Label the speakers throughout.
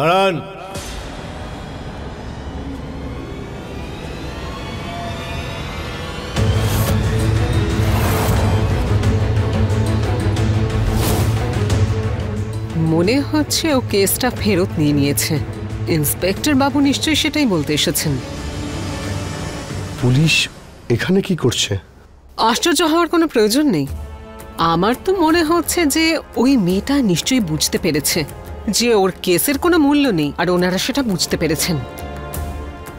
Speaker 1: দাঁড়ান।
Speaker 2: মনে হচ্ছে ও কেসটা ফেরত নিয়ে নিয়েছে। ইন্সপেক্টর বাবু নিশ্চয়ই সেটাই বলতে এসেছেন।
Speaker 3: পুলিশ এখানে কি করছে?
Speaker 2: আশ্চর্য হওয়ার কোনো প্রয়োজন নেই। আমার তো মনে হচ্ছে যে ওই মেয়েটা নিশ্চয়ই বুঝতে পেরেছে যে ওর কেসের কোনো মূল্য নেই, আর ওনারা সেটা বুঝতে পেরেছেন।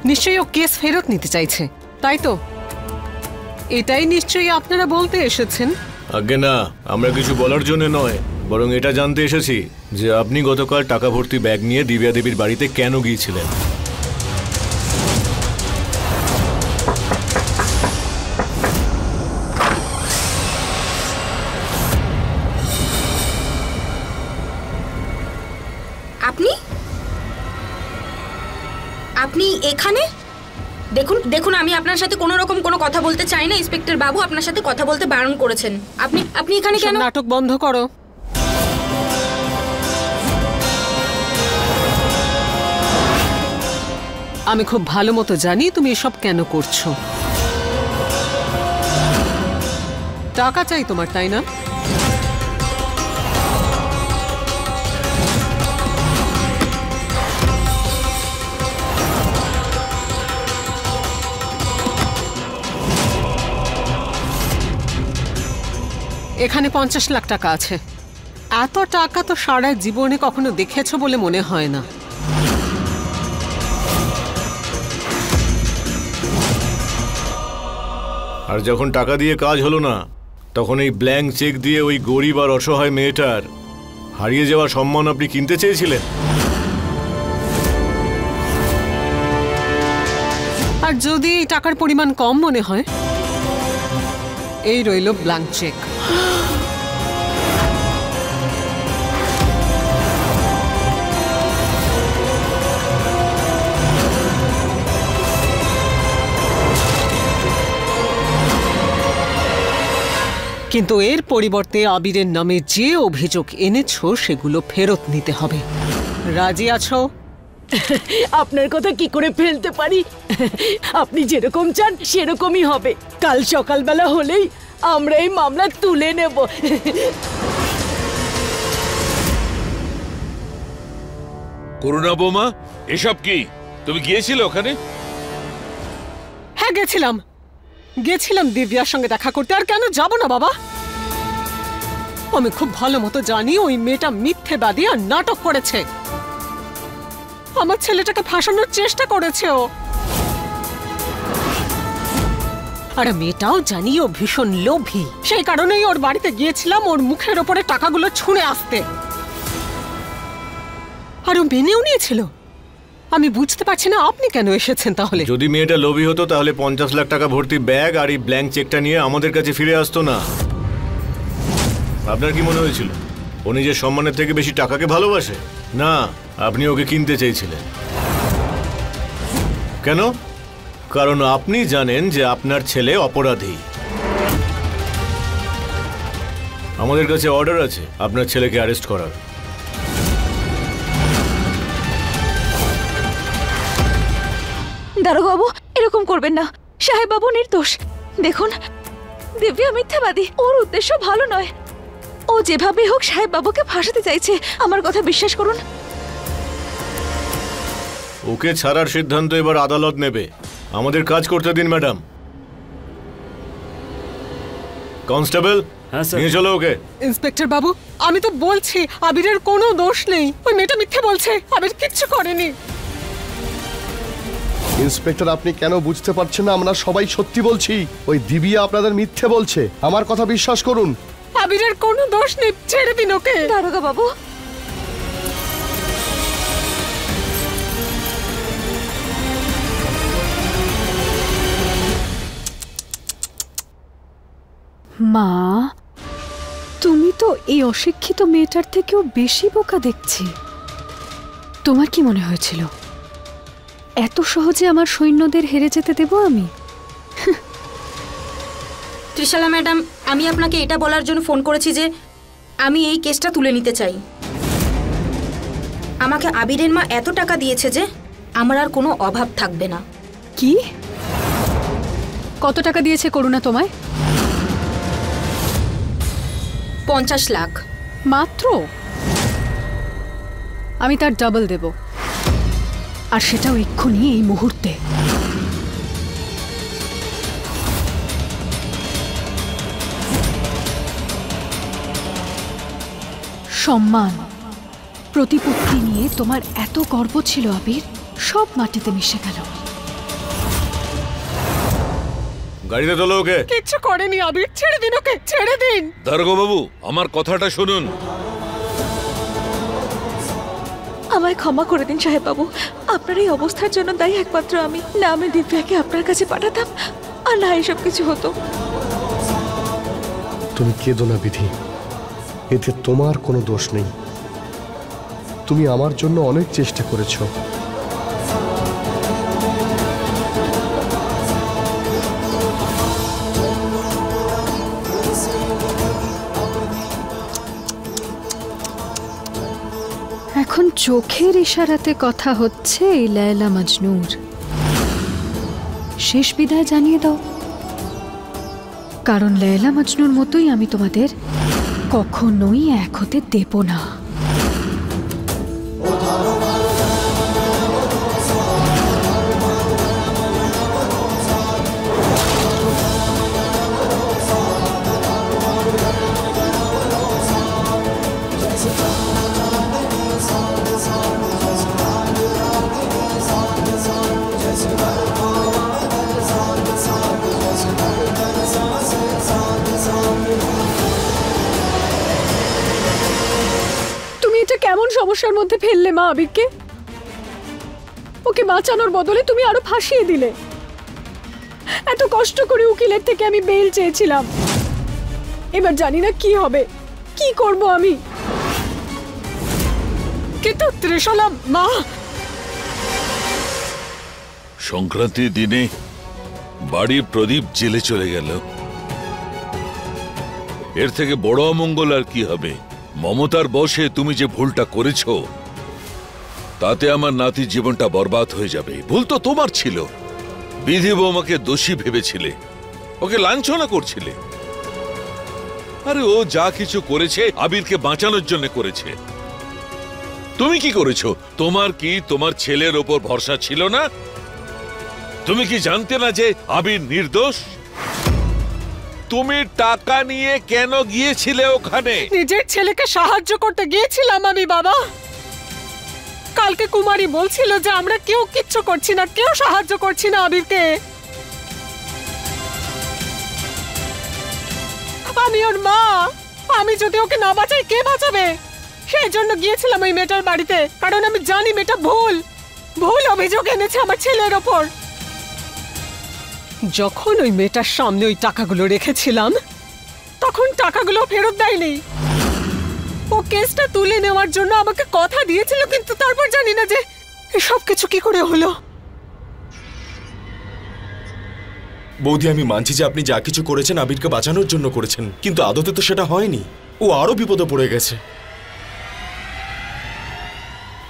Speaker 2: নিশ্চয়ই ও কেস ফেরত নিতে চাইছে, তাই তো? এটাই নিশ্চয়ই আপনারা বলতে এসেছেন।
Speaker 1: আগে না, আমরা কিছু বলার জন্য নয়, বরং এটা জানতে এসেছি যে আপনি গতকাল টাকা ভর্তি ব্যাগ নিয়ে দিব্যা দেবীর বাড়িতে কেন গিয়েছিলেন।
Speaker 4: আপনি এখানে? দেখুন দেখুন, আমি আপনার সাথে কোনো রকম কোনো কথা বলতে চাই না। ইন্সপেক্টর বাবু আপনার সাথে কথা বলতে বারণ করেছেন। আপনি এখানে কেন?
Speaker 2: নাটক বন্ধ করো। আমি খুব ভালো মতো জানি তুমি এসব কেন করছো। টাকা চাই তোমার, তাই না? এখানে 50 লাখ টাকা আছে। এত টাকা তো সারা জীবনে কখনো দেখেছো বলে মনে হয় না।
Speaker 1: আর যখন টাকা দিয়ে কাজ হলো না, তখন এই ব্ল্যাঙ্ক চেক দিয়ে ওই গরিব আর অসহায় মেয়েটার হারিয়ে যাওয়া সম্মান আপনি কিনতে চেয়েছিলেন।
Speaker 2: আর যদি এই টাকার পরিমাণ কম মনে হয়, এই রইল ব্ল্যাঙ্ক চেক। কিন্তু এর পরিবর্তে আবিরের নামে যে অভিযোগ এনেছো সেগুলো ফেরত নিতে হবে। রাজি আছো?
Speaker 5: আপনার কথা কি করে ফেলতে পারি? আপনি যেরকম চান সেরকমই হবে। কাল সকালবেলা হলেই আমরা এই মামলা তুলে নেব।
Speaker 6: করুণা বৌমা, এসব কি? তুমি গিয়েছিলে ওখানে?
Speaker 2: হ্যাঁ গেছিলাম দিব্যার সঙ্গে দেখা করতে। আর কেন যাব না বাবা? আমি খুব ভালো মতো জানি ওই মেয়েটা মিথ্যেবাদী আর নাটক করেছে। আমার ছেলেটাকে ফাঁসানোর চেষ্টা করেছে ও। আর মেয়েটাও জানি ও ভীষণ লোভী। সেই কারণেই ওর বাড়িতে গিয়েছিলাম ওর মুখের ওপরে টাকাগুলো ছুঁড়ে আসতে। আর ও মেনেও নিয়েছিল। আমি বুঝতে পারছি না আপনি কেন এসেছেন তাহলে।
Speaker 1: যদি মেয়েটা লোভী হতো তাহলে 50 লাখ টাকা ভর্তি ব্যাগ আর এই ব্ল্যাঙ্ক চেকটা নিয়ে আমাদের কাছে ফিরে আসতো না। আপনার কি মনে হয়েছিল ও নিজের সম্মানের থেকে বেশি টাকাকে ভালোবাসে? না, আপনি ওকে কিনতে চেয়েছিলেন। কেন? কারণ আপনি জানেন যে আপনার ছেলে অপরাধী। আমাদের কাছে অর্ডার আছে আপনার ছেলেকে অ্যারেস্ট করার।
Speaker 7: দারোগা বাবু, এরকম করবেন না। সাহেব বাবু নির্দোষ। দেখুন, দিব্যা মিথ্যাবাদী। ওর উদ্দেশ্য ভালো নয়। ও যেভাবে হোক সাহেব বাবুকে ফাঁসাতে চাইছে। আমার কথা বিশ্বাস করুন।
Speaker 1: ওকে ছাড়ার সিদ্ধান্ত এবার আদালত নেবে। আমাদের কাজ করতে দিন ম্যাডাম। কনস্টেবল, নিয়ে চলো ওকে।
Speaker 2: ইন্সপেক্টর বাবু, আমি তো বলছি আবিরের কোনো দোষ নেই। ওই মেয়েটা মিথ্যে বলছে। আবির কিচ্ছু করেনি।
Speaker 3: ইন্সপেক্টর, আপনি কেন বুঝতে পারছেন না? আমরা সবাই সত্যি বলছি। ওই দিব্যা আপনাদের মিথ্যে বলছে। আমার কথা বিশ্বাস করুন।
Speaker 2: আবিরের কোনো দোষ নেই। ছেড়ে দিন ওকে।
Speaker 7: দারোগা বাবু,
Speaker 8: মা, তুমি তো এই অশিক্ষিত মেয়েটার থেকেও বেশি বোকা দেখছি। তোমার কি মনে হয়েছিল এত সহজে আমার সৈন্যদের হেরে যেতে দেব আমি?
Speaker 4: ত্রিশালা ম্যাডাম, আমি আপনাকে এটা বলার জন্য ফোন করেছি যে আমি এই কেসটা তুলে নিতে চাই। আমাকে আবিরের মা এত টাকা দিয়েছে যে আমার আর কোনো অভাব থাকবে না।
Speaker 8: কি? কত টাকা দিয়েছে করুণা তোমায়?
Speaker 4: 50 লাখ।
Speaker 8: মাত্র? আমি তার ডাবল দেব, আর সেটাও এক্ষুনি, এই মুহূর্তে। সম্মান, প্রতিপত্তি নিয়ে তোমার এত গর্ব ছিল আবির, সব মাটিতে মিশে গেল।
Speaker 1: গাড়িতে তোলো ওকে।
Speaker 2: কিচ্ছু করেনি আবির, ছেড়ে দিন ওকে, ছেড়ে দিন।
Speaker 6: দারোগা বাবু, আমার কথাটা শুনুন।
Speaker 7: আমায় ক্ষমা করে দিন সাহেব বাবু, আপনার এই অবস্থার জন্য দায়ী একমাত্র আমি। না আমি দিব্যাকে আপনার কাছে পাঠাতাম, আর না এসব কিছু হতো।
Speaker 3: তুমি কেঁদো না বিধি, এতে তোমার কোনো দোষ নেই। তুমি আমার জন্য অনেক চেষ্টা করেছো।
Speaker 8: এখন চোখের ইশারাতে কথা হচ্ছে এই লায়লা মজনুর। শেষ বিদায় জানিয়ে দাও, কারণ লায়লা মজনুর মতোই আমি তোমাদের কখনোই এক হতে দেব না। কেমন সমস্যার মধ্যে ফেললে মা আবিরকে? ওকে বাঁচানোর বদলে তুমি আরো ফাঁসিয়ে দিলে। এত কষ্ট করে উকিলের থেকে আমি বেল চেয়েছিলাম, এবার জানি না কি হবে, কি করব আমি।
Speaker 2: কিন্তু ত্রিশালা মা,
Speaker 6: সংক্রান্তির দিনে বাড়ির প্রদীপ জেলে চলে গেল, এর থেকে বড় অমঙ্গল আর কি হবে? মমতার বশে তুমি যে ভুলটা করেছ, তাতে আমার নাতির জীবনটা বরবাদ হয়ে যাবে। ভুল তো তোমার ছিল। বিধি বৌমাকে দোষী ভেবেছিলে, ওকে লাঞ্ছনা করছিলে। আরে ও যা কিছু করেছে আবিরকে বাঁচানোর জন্য করেছে। তুমি কি করেছো? তোমার কি তোমার ছেলের ওপর ভরসা ছিল না? তুমি কি জানতে না যে আবির নির্দোষ? তুমি টাকা নিয়ে কেন গিয়েছিলে ওখানে?
Speaker 2: নিজের ছেলেকে সাহায্য করতে গিয়েছিলাম আমি বাবা। কালকে কুমারী বলছিল যে আমরা কেউ কিচ্ছু করছি না, কেউ সাহায্য করছি না আবিরকে। আমি ওর মা, আমি যদি ওকে না বাঁচাই কে বাঁচাবে? সেই জন্য গিয়েছিলাম ওই মেয়েটার বাড়িতে, কারণ আমি জানি মেয়েটা ভুল অভিযোগ এনেছে আমার ছেলের ওপর। যখন ওই মেয়েটার সামনে ওই টাকাগুলো রেখেছিলাম, তখন টাকাগুলো ফেরত দেয়নি। ও কেসটা তুলে নেওয়ার জন্য আমাকে কথা দিয়েছিল, কিন্তু তারপর জানি না যে সব কিছু কি করে হলো।
Speaker 9: বৌদি, আমি মানছি যে আপনি যা কিছু করেছেন আবিরকে বাঁচানোর জন্য করেছেন, কিন্তু আদতে তো সেটা হয়নি। ও আরো বিপদে পড়ে গেছে।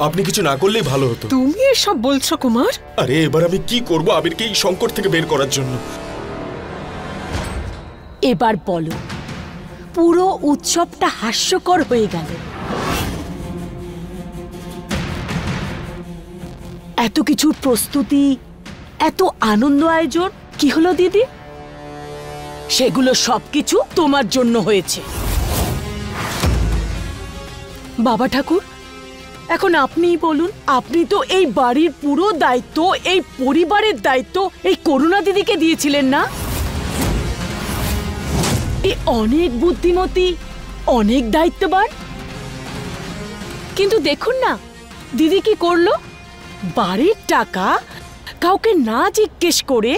Speaker 9: আপনি কিছু না করলেই ভালো হতো।
Speaker 2: তুমি এসব বলছো কুমার?
Speaker 9: আরে এবার আমি কি করব আবিরকে এই সংকট থেকে বের করার জন্য?
Speaker 5: এবার বলো, পুরো উৎসবটা হাস্যকর হয়ে গেল। এত কিছুর প্রস্তুতি, এত আনন্দ আয়োজন, কি হলো দিদি? সেগুলো সবকিছু তোমার জন্য হয়েছে। বাবা ঠাকুর, এখন আপনিই বলুন, আপনি তো এই বাড়ির পুরো দায়িত্ব, এই পরিবারের দায়িত্ব এই করুণা দিদিকে দিয়েছিলেন না? এই অনেক বুদ্ধিমতী, অনেক দায়িত্ববান, কিন্তু দেখুন না দিদি কি করলো। বাড়ির টাকা কাউকে না জিজ্ঞেস করে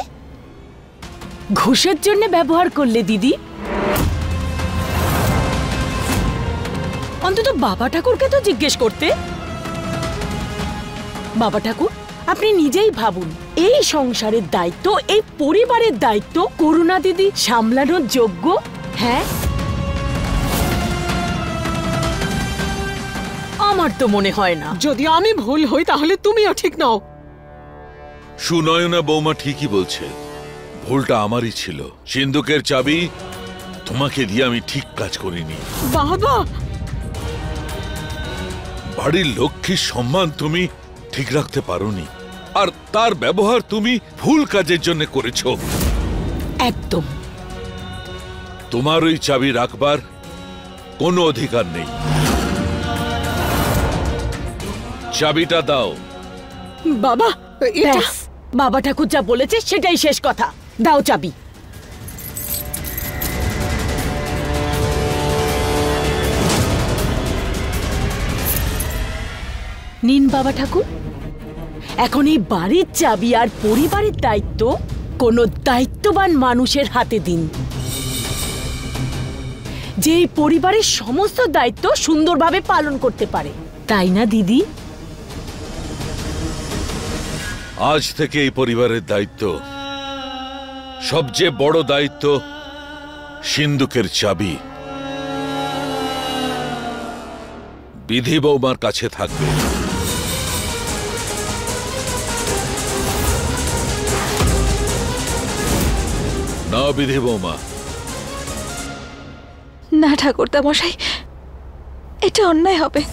Speaker 5: ঘুষের জন্য ব্যবহার করলে দিদি। অন্তত বাবা ঠাকুরকে তো জিজ্ঞেস করতে। বাবা ঠাকুর, আপনি নিজেই ভাবুন, এই সংসারের দায়িত্ব, এই পরিবারের দায়িত্ব করুণা দিদি সামলানোর যোগ্য? হ্যাঁ, আমার আমার তো মনে হয় না।
Speaker 2: যদি আমি ভুল হই তাহলে তুমিও ঠিক নাও।
Speaker 6: সুনয়না বৌমা ঠিকই বলছে, ভুলটা আমারই ছিল। সিন্ধুকের চাবি তোমাকে দিয়ে আমি ঠিক কাজ করিনি।
Speaker 2: বাবা,
Speaker 6: বাড়ির লক্ষ্মীর সম্মান তুমি ঠিক রাখতে পারোনি, আর তার ব্যবহার তুমি ভুল কাজের জন্য করেছো।
Speaker 5: একদম।
Speaker 6: তোমার ওই চাবি রাখবার কোনো অধিকার নেই। চাবিটা দাও।
Speaker 2: বাবা, এটা
Speaker 5: ব্যাস, বাবা ঠাকুর যা বলেছে সেটাই শেষ কথা। দাও চাবি। নিন বাবা ঠাকুর, এখন এই বাড়ির চাবি আর পরিবারের দায়িত্ব কোনো দায়িত্ববান মানুষের হাতে দিন, যে এই পরিবারের সমস্ত দায়িত্ব সুন্দরভাবে পালন করতে পারে, তাই না দিদি?
Speaker 6: আজ থেকে এই পরিবারের দায়িত্ব, সবচেয়ে বড় দায়িত্ব সিন্ধুকের চাবি বিধি বৌমার কাছে থাকবে। নাও বিধি বৌমা।
Speaker 7: না ঠাকুরদা মশাই, এটা অন্যায় হবে।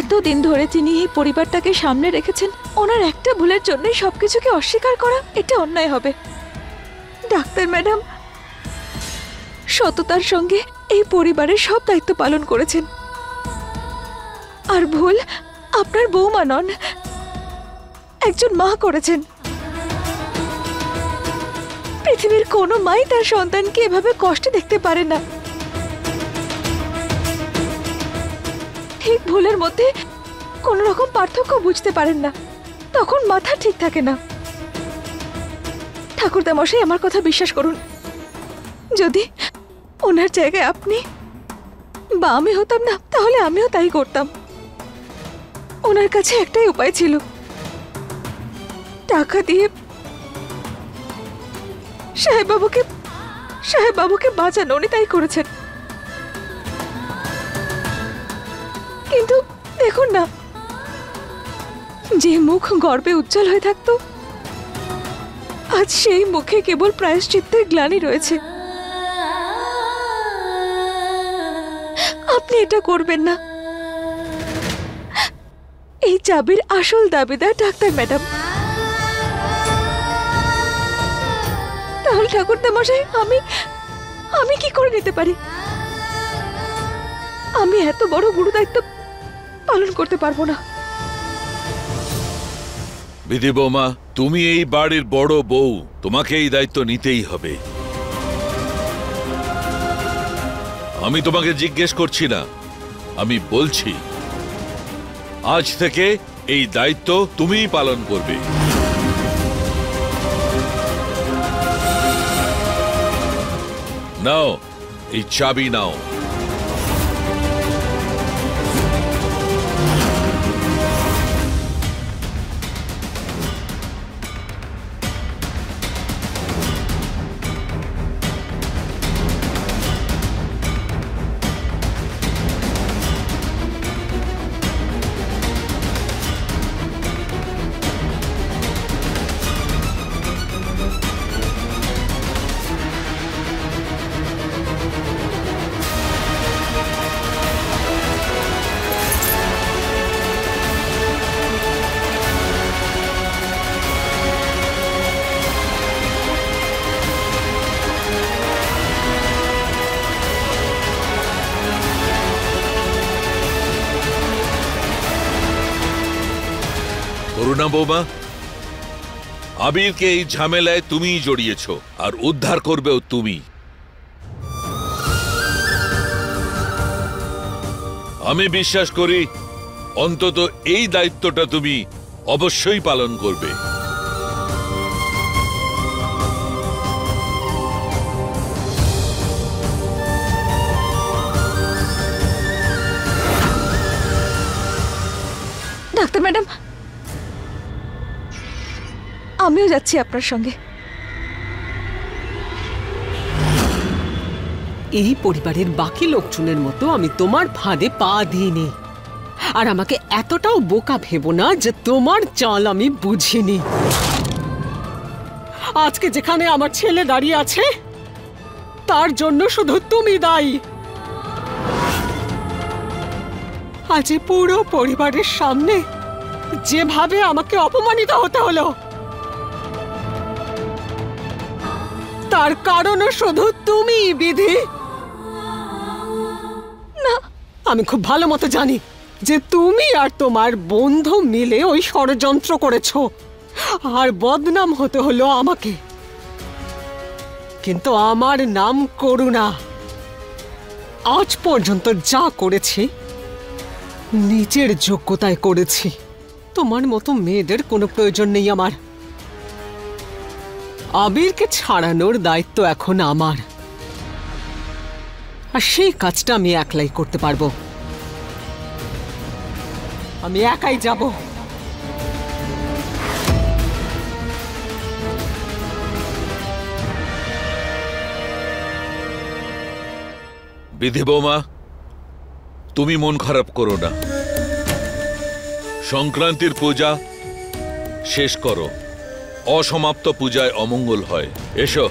Speaker 7: এতদিন ধরে তিনি এই পরিবারটাকে সামনে রেখেছেন, ওনার একটা ভুলের জন্যই সবকিছুকে অস্বীকার করা এটা অন্যায় হবে। ডাক্তার ম্যাডাম সততার সঙ্গে এই পরিবারের সব দায়িত্ব পালন করেছেন, আর ভুল আপনার বৌমা নন, একজন মা করেছেন। পৃথিবীর কোনো মাই তার সন্তানকে এভাবে কষ্টে দেখতে পারে না। ঠিক ভুলের মধ্যে কোনো রকম পার্থক্য বুঝতে পারেন না, তখন মাথা ঠিক থাকে না। ঠাকুরদা মশাই, আমার কথা বিশ্বাস করুন, যদি ওনার জায়গায় আপনি বা আমি হতাম না, তাহলে আমিও তাই করতাম। ওনার কাছে একটাই উপায় ছিল, টাকা দিয়ে সাহেব বাবুকে বাঁচানো। উনি তাই করেছেন। কিন্তু দেখুন না, যে মুখ গর্বে উজ্জ্বল হয়ে থাকতো, আজ সেই মুখে কেবল প্রায়শ্চিত্তের গ্লানি রয়েছে। আপনি এটা করবেন না। এই চাবির আসল দাবিদার ডাক্তার ম্যাডাম। তাহলে ঠাকুরদা মশাই, আমি কি করে নিতে পারি? আমি এত বড় গুরু দায়িত্ব পালন করতে পারবো না।
Speaker 6: বিধি বৌমা, তুমি এই বাড়ির বড় বউ, তোমাকে এই দায়িত্ব নিতেই হবে। আমি তোমাকে জিজ্ঞেস করছি না, আমি বলছি আজ থেকে এই দায়িত্ব তুমিই পালন করবে। নাও, এই চাবি নাও। করুণা বৌমা, আবিরকে এই ঝামেলায় তুমিই জড়িয়েছ, আর উদ্ধার করবেও তুমি। আমি বিশ্বাস করি অন্তত এই দায়িত্বটা তুমি অবশ্যই পালন করবে।
Speaker 7: ডাক্তার ম্যাডাম, আমিও যাচ্ছি আপনার সঙ্গে।
Speaker 2: এই পরিবারের বাকি লোকজনের মতো আমি তোমার ফাঁদে পা দিইনি। আর আমাকে এতটাও বোকা ভেবো না যে তোমার চাল আমি বুঝিনি। আজকে যেখানে আমার ছেলে দাঁড়িয়ে আছে তার জন্য শুধু তুমি দায়ী। আজ এই পুরো পরিবারের সামনে যেভাবে আমাকে অপমানিত হতে হলো তার কারণও শুধু তুমি, বিধি। না, আমি খুব ভালো মতো জানি যে তুমি আর তোমার বন্ধু মিলে ওই ষড়যন্ত্র করেছো আর বদনাম হতে হলো আমাকে। কিন্তু আমার নাম করুণা। আজ পর্যন্ত যা করেছি নিজের যোগ্যতায় করেছি। তোমার মতো মেয়েদের কোনো প্রয়োজন নেই আমার। আবিরকে ছাড়ানোর দায়িত্ব এখন আমার, আর সেই কাজটা আমি একলাই করতে পারবো। আমি একাই যাব।
Speaker 6: বিধি বৌমা, তুমি মন খারাপ করো না। সংক্রান্তির পূজা শেষ করো। অসমাপ্ত পূজায় অমঙ্গল হয়। এসো।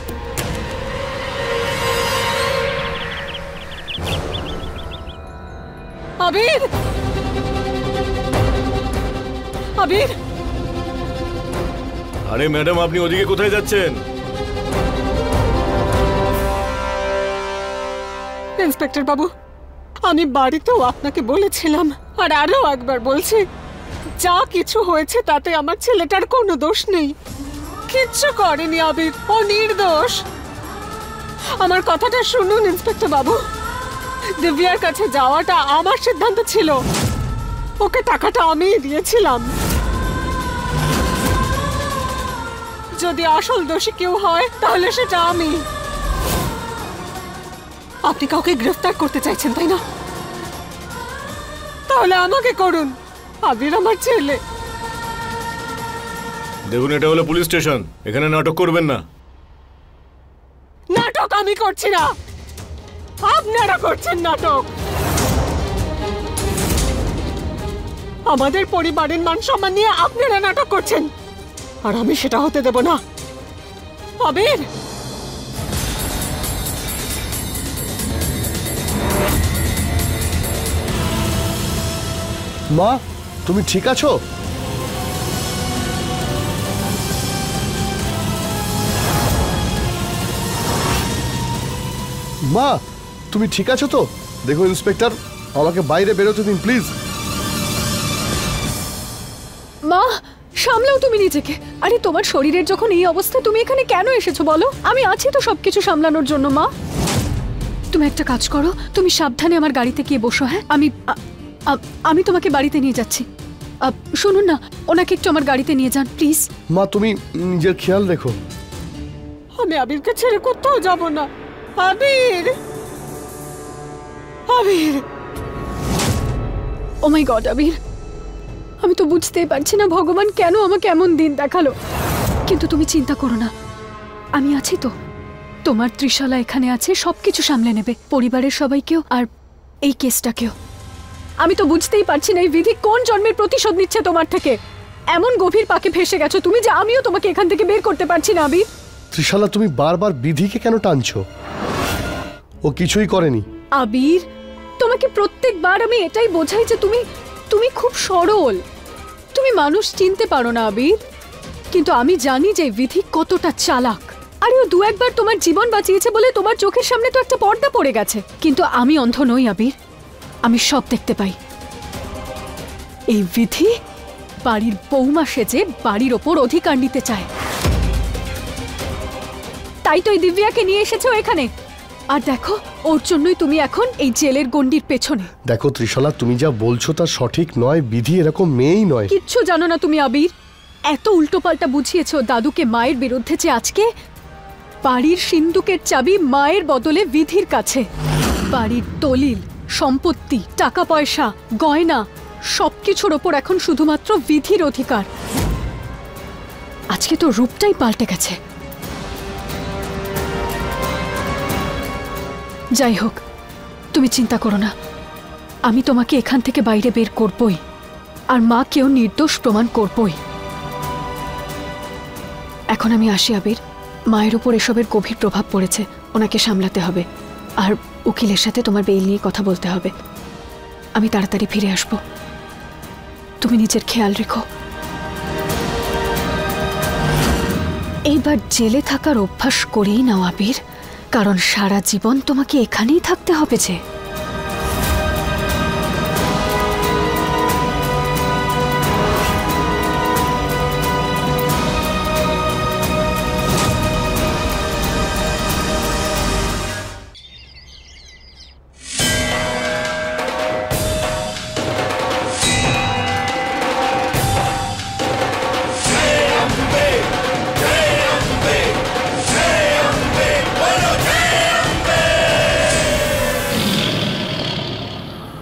Speaker 2: আবির, আবির।
Speaker 1: আরে ম্যাডাম, আপনি ওদিকে কোথায় যাচ্ছেন?
Speaker 2: ইন্সপেক্টর বাবু, আমি বাড়িতেও আপনাকে বলেছিলাম আর আরো একবার বলছি, যা কিছু হয়েছে তাতে আমার ছেলেটার কোনো দোষ নেই। কিচ্ছু করেনি আবির, ও নির্দোষ। আমার কথাটা শুনুন ইন্সপেক্টর বাবু। দিব্যার কাছে যাওয়াটা আমার সিদ্ধান্ত ছিল। ওকে টাকাটা আমিই দিয়েছিলাম। যদি আসল দোষী কেউ হয় তাহলে সেটা আমি। আপনি কাউকে গ্রেফতার করতে চাইছেন তাই না? তাহলে আমাকে করুন। আবির আমার ছেলে।
Speaker 1: দেখুন, এটা হলো পুলিশ স্টেশন, এখানে নাটক করবেন না।
Speaker 2: নাটক আমি করছি না, আপনারা করছেন নাটক। আমাদের পরিবারের মান সম্মান নিয়ে আপনারা নাটক করছেন, আর আমি সেটা হতে দেব না। আবির,
Speaker 3: মা, তুমি ঠিক আছো? মা, তুমি ঠিক আছো তো? দেখো ইন্সপেক্টর, আমাকে বাইরে বেরোতে দিন প্লিজ।
Speaker 8: মা, সামলাও তুমি নিজেকে। আরে তোমার শরীরের যখন এই অবস্থা, তুমি এখানে কেন এসেছো বলো? আমি আছি তো সবকিছু সামলানোর জন্য। মা, তুমি একটা কাজ করো, তুমি সাবধানে আমার গাড়িতে গিয়ে বসো। হ্যাঁ, আমি তোমাকে বাড়িতে নিয়ে যাচ্ছি। শুনুন না, ওনাকে একটু আমার গাড়িতে নিয়ে যান প্লিজ।
Speaker 3: মা, তুমি নিজের খেয়াল রেখো।
Speaker 2: আমি আবিরকে ছেড়ে কোথাও যাব না। আবির, আবির।
Speaker 8: ও মাই গড আবির, আমি তো বুঝতেই পারছি না ভগবান কেন আমাকে এমন দিন দেখালো। কিন্তু তুমি চিন্তা করো না, আমি আছি তো। তোমার ত্রিশালা এখানে আছে, সবকিছু সামলে নেবে, পরিবারের সবাইকেও আর এই কেসটাকেও। আমি তো বুঝতেই পারছি না এই বিধি কোন জন্মের প্রতিশোধ নিচ্ছে তোমার থেকে। এমন গভীর পাকে ফেসে গেছো তুমি যে আমিও তোমাকে এখান থেকে বের করতে পারছি না। আবির,
Speaker 3: ত্রিশালা, তুমি বারবার বিধিকে কেন টানছো? ও কিছুই করেনি।
Speaker 8: আবির, তোমাকে প্রত্যেকবার আমি এটাই বোঝাই যে তুমি খুব সরল, তুমি মানুষ চিনতে পারো না আবির। কিন্তু আমি জানি যে বিধি কতটা চালাক। আরে ও দু একবার তোমার জীবন বাঁচিয়েছে বলে তোমার চোখের সামনে তো একটা পর্দা পড়ে গেছে। কিন্তু আমি অন্ধ নই আবির, আমি সব দেখতে পাই। এই বিধি বাড়ির বৌমা সেজে বাড়ির ওপর অধিকার নিতে চায়। তাই তো এই দিব্যাকে নিয়ে এসেছো এখানে। আর দেখো, ওর জন্যই তুমি এখন এই জেলের গণ্ডির পেছনে।
Speaker 3: দেখো ত্রিশালা, তুমি যা বলছো তা সঠিক নয়। বিধি এরকম মেয়েই নয়।
Speaker 8: কিচ্ছু জানো না তুমি আবির। এত উল্টোপাল্টা বুঝিয়েছো দাদুকে মায়ের বিরুদ্ধে, যে আজকে বাড়ির সিন্দুকের চাবি মায়ের বদলে বিধির কাছে। বাড়ির দলিল, সম্পত্তি, টাকা পয়সা, গয়না সবকিছুর ওপর এখন শুধুমাত্র বিধির অধিকার। আজকে তো রূপটাই পাল্টে গেছে। যাই হোক, তুমি চিন্তা করো না, আমি তোমাকে এখান থেকে বাইরে বের করবই, আর মাকেও নির্দোষ প্রমাণ করবই। এখন আমি আসি আবির, মায়ের উপর এসবের গভীর প্রভাব পড়েছে, ওনাকে সামলাতে হবে, আর উকিলের সাথে তোমার বেইল নিয়ে কথা বলতে হবে। আমি তাড়াতাড়ি ফিরে আসব, তুমি নিজের খেয়াল রেখো। এইবার জেলে থাকার অভ্যাস করেই নাও আবির, কারণ সারা জীবন তোমাকে এখানেই থাকতে হবে যে।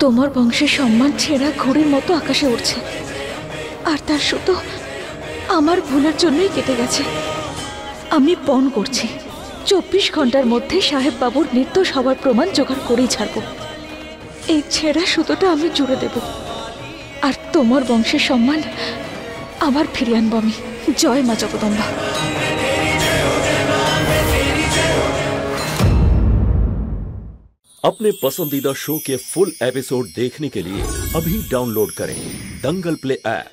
Speaker 7: তোমার বংশের সম্মান ছেঁড়া ঘুড়ির মতো আকাশে উঠছে, আর তার সুতো আমার ভুলের জন্যই কেটে গেছে। আমি পণ করছি 24 ঘন্টার মধ্যে সাহেব বাবুর নির্দোষ হওয়ার প্রমাণ জোগাড় করেই ছাড়ব। এই ছেঁড়া সুতোটা আমি জুড়ে দেব, আর তোমার বংশের সম্মান আবার ফিরিয়ে আনবো আমি। জয় মা জগদম্বা।
Speaker 10: अपने पसंदीदा शो के फुल एपिसोड देखने के लिए अभी डाउनलोड करें दंगल प्ले ऐप।